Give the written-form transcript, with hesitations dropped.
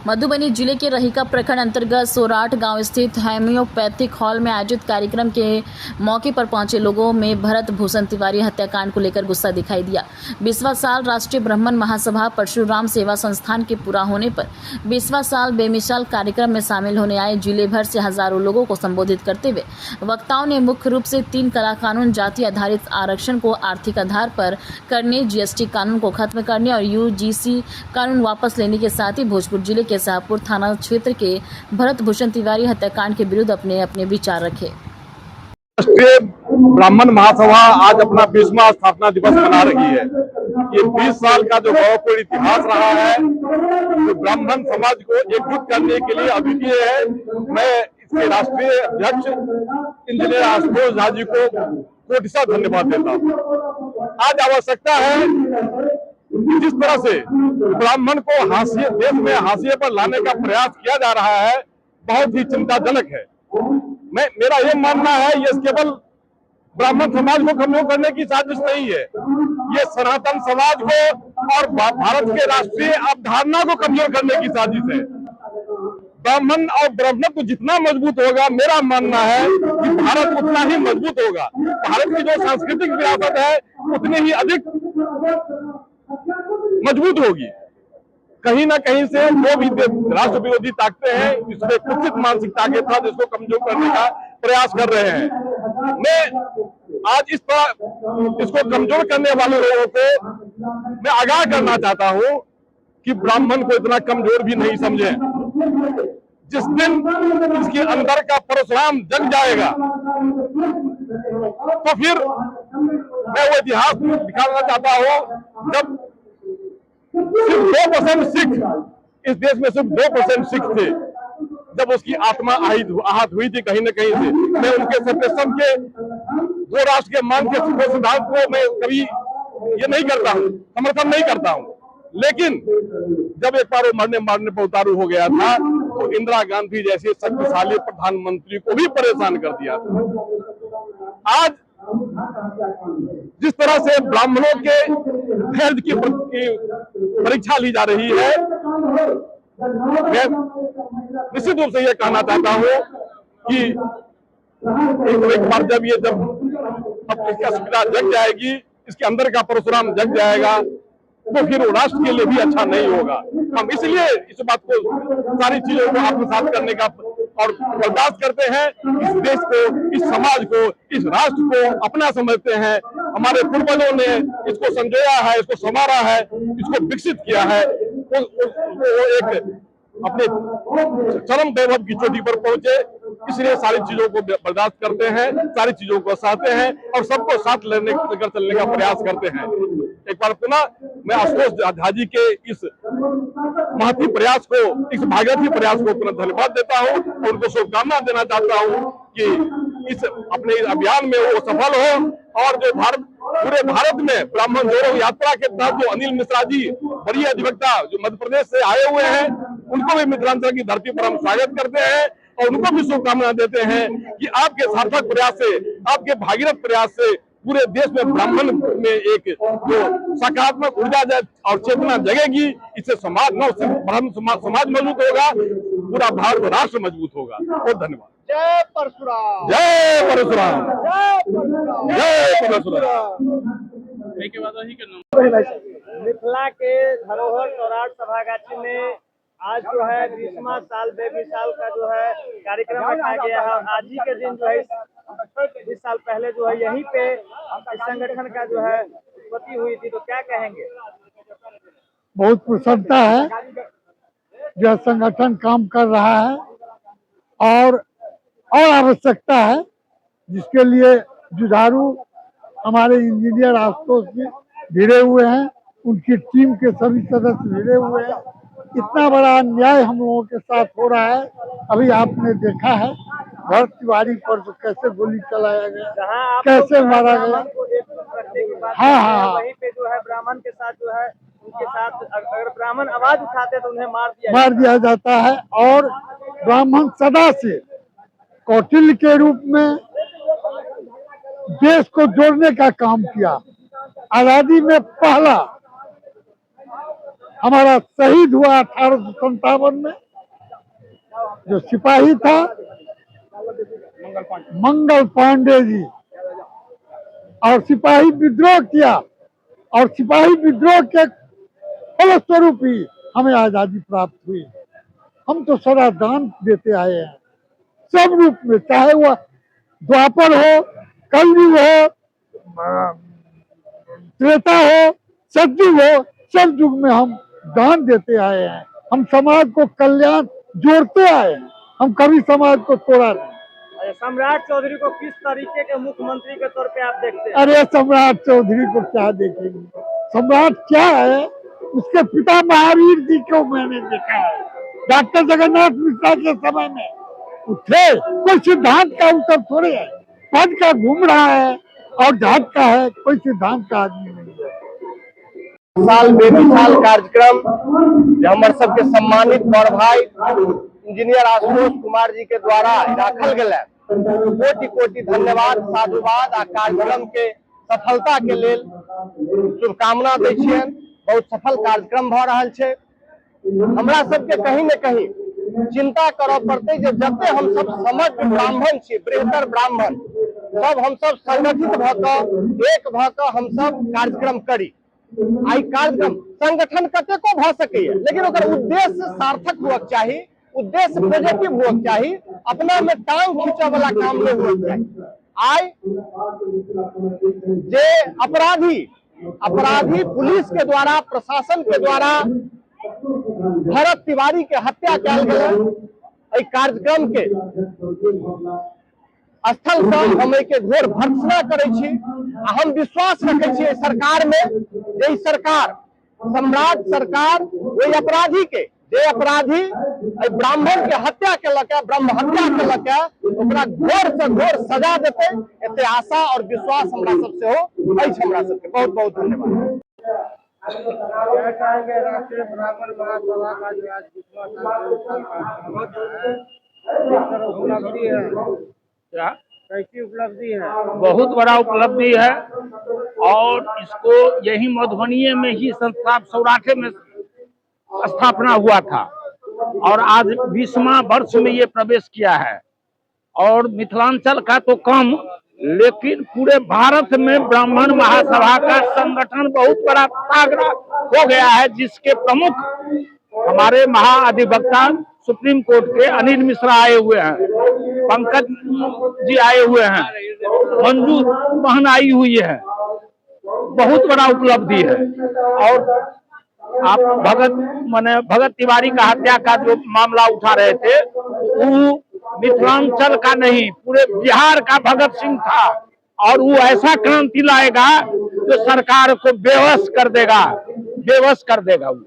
मधुबनी जिले के रहिका प्रखंड अंतर्गत सोराठ गांव स्थित होम्योपैथिक हॉल में आयोजित कार्यक्रम के मौके पर पहुंचे लोगों में भरत भूषण तिवारी हत्याकांड को लेकर गुस्सा दिखाई दिया। 20वां साल राष्ट्रीय ब्राह्मण महासभा परशुराम सेवा संस्थान के पूरा होने पर 20वां साल बेमिसाल कार्यक्रम में शामिल होने आए जिले भर से हजारों लोगों को संबोधित करते हुए वक्ताओं ने मुख्य रूप से 3 कला कानून, जाति आधारित आरक्षण को आर्थिक आधार पर करने, GST कानून को खत्म करने और UGC कानून वापस लेने के साथ ही भोजपुर जिले के शाहपुर थाना क्षेत्र के भरत भूषण तिवारी हत्याकांड के विरुद्ध अपने अपने विचार रखे। राष्ट्रीय ब्राह्मण महासभा आज अपना 20वां स्थापना दिवस मना रही है। ये 20 साल का जो गौरवपूर्ण इतिहास रहा है, तो ब्राह्मण समाज को एकजुट करने के लिए अद्वितीय है। मैं इसके राष्ट्रीय अध्यक्ष इंजीनियर आशुतोष झा जी को कोटि धन्यवाद देता हूँ। आज आवश्यकता है जिस तरह से ब्राह्मण को देश में हाशिए पर लाने का प्रयास किया जा रहा है, बहुत ही चिंताजनक है। मेरा ये मानना है, ये केवल ब्राह्मण समाज को कमजोर करने की साजिश नहीं है, ये सनातन समाज को और भारत के राष्ट्रीय अवधारणा को कमजोर करने की साजिश है। ब्राह्मण और ब्राह्मणत्व जितना मजबूत होगा, मेरा मानना है कि भारत उतना ही मजबूत होगा। भारत की जो सांस्कृतिक विरासत है उतनी ही अधिक मजबूत होगी। कहीं ना कहीं से वो भी राष्ट्र विरोधी ताकतें हैं, इसमें कुत्सित मानसिकता के साथ इसको कमजोर करने का प्रयास कर रहे हैं। मैं आज इस तरह इसको कमजोर करने वाले लोगों को मैं आगाह करना चाहता हूं कि ब्राह्मण को इतना कमजोर भी नहीं समझे। जिस दिन इसके अंदर का परशुराम जग जाएगा, तो फिर मैं वो इतिहास दिखाना चाहता हूं जब सिर्फ 2% सिख इस देश में, सिर्फ 2% सिख थे, जब उसकी आत्मा आहत हुई थी कहीं न कहीं से। मैं उनके सेपरेशन के, 2 राष्ट्र के मान के सिद्धांत को मैं कभी ये नहीं करता हूं, समर्थन नहीं करता हूं। लेकिन जब एक बार वो मारने पर उतारू हो गया था, तो इंदिरा गांधी जैसे शक्तिशाली प्रधानमंत्री को भी परेशान कर दिया था। आज जिस तरह से ब्राह्मणों के धैर्य की परीक्षा ली जा रही है, मैं निश्चित रूप से यह कहना चाहता हूं कि एक बार जब इसका सुविधा जग जाएगी, इसके अंदर का परशुराम जग जाएगा, तो फिर वो राष्ट्र के लिए भी अच्छा नहीं होगा। हम इसलिए इस बात को, सारी चीजों को आत्मसात करने का और बर्दाश्त करते हैं। इस देश को, इस समाज को, इस राष्ट्र को अपना समझते हैं। हमारे पूर्वजों ने इसको संजोया है, इसको संवारा है, इसको विकसित किया है। वो एक अपने चरम वैभव की चोटी पर पहुंचे, इसलिए सारी चीजों को बर्दाश्त करते हैं, सारी चीजों को सहते हैं और सबको साथ लेकर चलने का प्रयास करते हैं। एक बार पुनः मैं आशुतोष झा जी के इस महती प्रयास को, इस भागीरथी प्रयास को पुनः धन्यवाद देता हूं और उनको शुभकामना देना चाहता हूं कि इस अपने अभियान में वो सफल हो और जो पूरे भारत में ब्राह्मण जोड़ो यात्रा के तहत जो अनिल मिश्रा जी, बड़ी अधिवक्ता जो मध्य प्रदेश से आए हुए हैं, उनको भी मिथिलांचल की धरती पर हम स्वागत करते हैं और उनको भी शुभकामना देते हैं कि आपके सार्थक प्रयास से, आपके भागीरथ प्रयास से पूरे देश में ब्राह्मण में एक जो सकारात्मक ऊर्जा और चेतना जगेगी। इससे समाज न सिर्फ ब्राह्मण समाज मजबूत होगा, पूरा भारत राष्ट्र मजबूत होगा। बहुत धन्यवाद। जय परशुराम, जय परशुराम, जय परशुराम। मिथिला के धरोहर सौराठ सभागाछी में आज जो है 20वां साल बेमिसाल का जो है कार्यक्रम रखा गया है। आज ही के दिन जो है 20 साल पहले जो है यहीं पे इस संगठन का जो है उत्पत्ति हुई थी, तो क्या कहेंगे? बहुत प्रसन्नता है जो संगठन काम कर रहा है और आवश्यकता है, जिसके लिए जुझारू हमारे इंजीनियर आशुतोष जी भिड़े हुए हैं, उनकी टीम के सभी सदस्य भिड़े हुए हैं। इतना बड़ा अन्याय हम लोगों के साथ हो रहा है। अभी आपने देखा है भरत तिवारी पर जो कैसे गोली चलाया गया, कैसे मारा गया। हाँ, वहीं पे जो है ब्राह्मण के साथ जो है, उनके साथ अगर ब्राह्मण आवाज उठाते तो उन्हें मार दिया जाता है। और ब्राह्मण सदा से कौटिल्य के रूप में देश को जोड़ने का काम किया। आजादी में पहला हमारा शहीद हुआ 1857 में, जो सिपाही था मंगल पांडे जी, और सिपाही विद्रोह किया, और सिपाही विद्रोह के फलस्वरूप ही हमें आजादी प्राप्त हुई। हम तो सदा दान देते आए हैं सब रूप में, चाहे वह द्वापर हो, कलयुग हो, त्रेता हो, सतयुग हो, सब युग में हम दान देते आए हैं। हम समाज को कल्याण जोड़ते आए हैं, हम कभी समाज को तोड़ा नहीं। सम्राट चौधरी को किस तरीके के मुख्यमंत्री के तौर पे आप देखते हैं? अरे सम्राट चौधरी को क्या देखेंगे, सम्राट क्या है, उसके पिता महावीर जी को मैंने देखा है। डॉक्टर जगन्नाथ मिश्रा के समय में थे, कोई सिद्धांत का उत्तर थोड़े है, पद का घूम रहा है और जात का है, कोई सिद्धांत का आदमी नहीं है। साल बेमिसाल कार्यक्रम जो हमारे सबके सम्मानित बड़ भाई इंजीनियर आशुतोष कुमार जी के द्वारा राखल गया, कोटि कोटि धन्यवाद साधुवाद आ कार्यक्रम के सफलता के लेल शुभकामना दै छियनि। बहुत सफल कार्यक्रम भ रहल छै। हमरा सबके कहीं न कहीं चिंता करऽ पड़तै जे जते हम सब समग्र ब्राह्मण छी, बृहत्तर ब्राह्मण सब हम सब संगठित भ कऽ एक भ कऽ हम सब कार्यक्रम करी। आई कार्यक्रम संगठन कतेको भ सकैया, लेकिन ओकर उद्देश्य सार्थक हुअक चाही, उद्देश्य पॉजिटिव हुअक चाही, अपना में टांग खींचे वाला काम नहीं हुअक चाही। आई जे अपराधी पुलिस के द्वारा, प्रशासन के द्वारा भरत तिवारी के हत्या कयल गेल, कार्यक्रम के स्थल से हम के घोर भर्त्सना करै छी। हम विश्वास रखे छी सरकार में, जे सरकार सम्राट सरकार ओहि अपराधी के, जे अपराधी ब्राह्मण के हत्या केलक, ब्रह्म हत्या केलक, ओकरा घोर से घोर सजा देते, एते आशा और विश्वास हमरा सब से हो अछि। हमरा सबके बहुत बहुत धन्यवाद। क्या कहेंगे राष्ट्रीय ब्राह्मण महासभा का जो आज 20वां उपलब्धि है, क्या कैसी उपलब्धि है? बहुत बड़ा उपलब्धि है, और इसको यही मधुबनी में ही संस्था सौराठे में स्थापना हुआ था, और आज 20वां वर्ष में ये प्रवेश किया है। और मिथिलांचल का तो कम, लेकिन पूरे भारत में ब्राह्मण महासभा का संगठन बहुत बड़ा तगड़ा हो गया है, जिसके प्रमुख हमारे महाअधिवक्ता सुप्रीम कोर्ट के अनिल मिश्रा आए हुए हैं, पंकज जी आए हुए हैं, मंजू बहन आई हुई है। बहुत बड़ा उपलब्धि है। और आप भगत तिवारी का हत्या का जो मामला उठा रहे थे, वो मिथिलांचल का नहीं, पूरे बिहार का भगत सिंह था, और वो ऐसा क्रांति लाएगा जो सरकार को बेवश कर देगा वो।